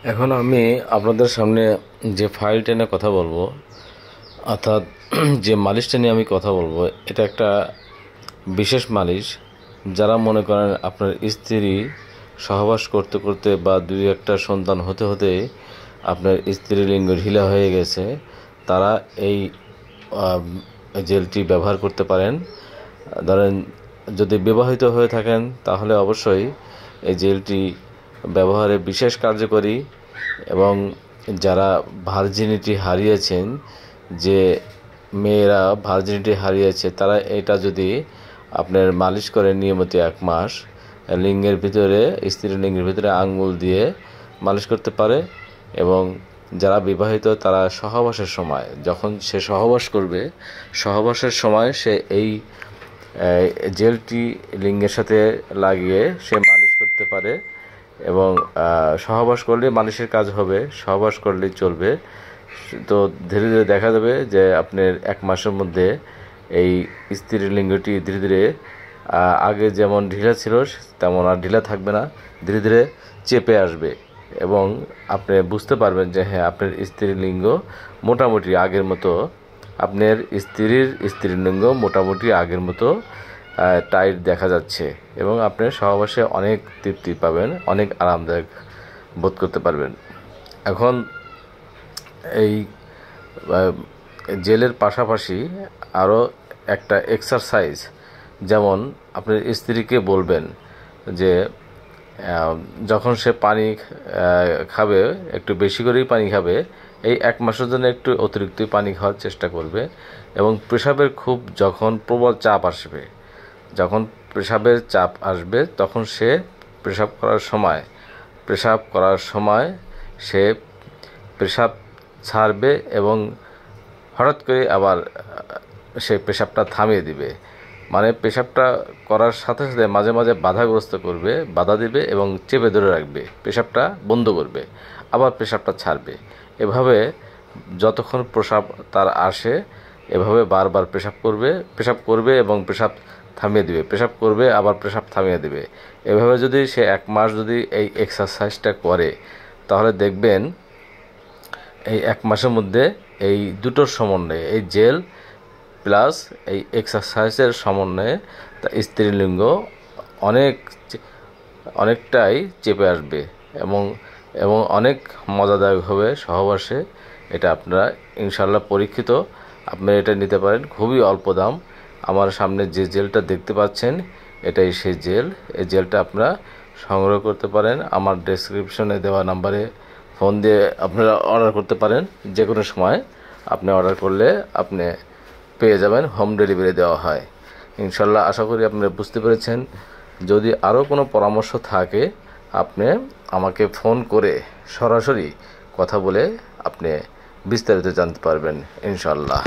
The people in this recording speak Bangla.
এখন আমি আপনাদের সামনে যে ফাইলটা নিয়ে কথা বলবো, অর্থাৎ যে মালিশটা নিয়ে আমি কথা বলবো, এটা একটা বিশেষ মালিশ। যারা মনে করেন আপনার স্ত্রী সহবাস করতে করতে বা দুই একটা সন্তান হতে হতে আপনার স্ত্রীর লিঙ্গ ঢিলা হয়ে গেছে, তারা এই জেলটি ব্যবহার করতে পারেন। ধরেন যদি বিবাহিত হয়ে থাকেন তাহলে অবশ্যই এই জেলটি ব্যবহারে বিশেষ কার্যকরী, এবং যারা ভার্জিনিটি হারিয়েছেন, যে মেয়েরা ভার্জিনিটি হারিয়েছে, তারা এটা যদি আপনার মালিশ করে নিয়মিত 1 মাস লিঙ্গের ভিতরে, স্ত্রীর লিঙ্গের ভিতরে আঙ্গুল দিয়ে মালিশ করতে পারে। এবং যারা বিবাহিত তারা সহবাসের সময়, যখন সে সহবাস করবে, সহবাসের সময় সে এই জেলটি লিঙ্গের সাথে লাগিয়ে সে মালিশ করতে পারে। এবং সহবাস করলে মালিশের কাজ হবে, সহবাস করলেই চলবে। তো ধীরে ধীরে দেখা যাবে যে আপনার 1 মাসের মধ্যে এই স্ত্রীর লিঙ্গটি ধীরে ধীরে আগে যেমন ঢিলা ছিল তেমন আর ঢিলা থাকবে না, ধীরে ধীরে চেপে আসবে। এবং আপনি বুঝতে পারবেন যে হ্যাঁ, আপনার স্ত্রীর লিঙ্গ মোটামুটি আগের মতো, আপনার স্ত্রীর লিঙ্গ মোটামুটি আগের মতো টাইট দেখা যাচ্ছে। এবং আপনি সহবাসে অনেক তৃপ্তি পাবেন, অনেক আরামদায়ক বোধ করতে পারবেন। এখন এই জেলের পাশাপাশি আরও একটা এক্সারসাইজ, যেমন আপনার স্ত্রীকে বলবেন যে যখন সে পানি খাবে, একটু বেশি করেই পানি খাবে। এই 1 মাসের জন্য একটু অতিরিক্ত পানি খাওয়ার চেষ্টা করবে। এবং পেশাবের খুব যখন প্রবল চাপ আসবে, যখন পেশাবের চাপ আসবে তখন সে পেশাব করার সময় সে পেশাব ছাড়বে এবং হঠাৎ করে আবার সে পেশাবটা থামিয়ে দিবে। মানে পেশাবটা করার সাথে সাথে মাঝে মাঝে বাধা দিবে এবং চেপে ধরে রাখবে, পেশাবটা বন্ধ করবে, আবার পেশাবটা ছাড়বে। এভাবে যতক্ষণ পেশাব তার আসে, এভাবে বারবার পেশাব করবে এবং পেশাব থামিয়ে দিবে, পেশাব করবে আবার পেশাব থামিয়ে দিবে। এভাবে যদি সে 1 মাস যদি এই এক্সারসাইজটা করে, তাহলে দেখবেন এই 1 মাসের মধ্যে এই দুটোর সমন্বয়ে, এই জেল প্লাস এই এক্সারসাইজের সমন্বয়ে স্ত্রীর লিঙ্গ অনেকটাই চেপে আসবে এবং অনেক মজাদায়ক হবে সহবাসে। এটা আপনারা ইনশাল্লাহ পরীক্ষিত, আপনারা এটা নিতে পারেন, খুবই অল্প দাম। আমার সামনে যে জেলটা দেখতে পাচ্ছেন, এটাই সেই জেল। এই জেলটা আপনারা সংগ্রহ করতে পারেন। আমার ডেসক্রিপশনে দেওয়া নাম্বারে ফোন দিয়ে আপনারা অর্ডার করতে পারেন। যে কোনো সময় আপনি অর্ডার করলে আপনি পেয়ে যাবেন, হোম ডেলিভারি দেওয়া হয়। ইনশাল্লাহ আশা করি আপনারা বুঝতে পেরেছেন। যদি আরও কোনো পরামর্শ থাকে, আপনি আমাকে ফোন করে সরাসরি কথা বলে আপনি বিস্তারিত জানতে পারবেন ইনশাল্লাহ।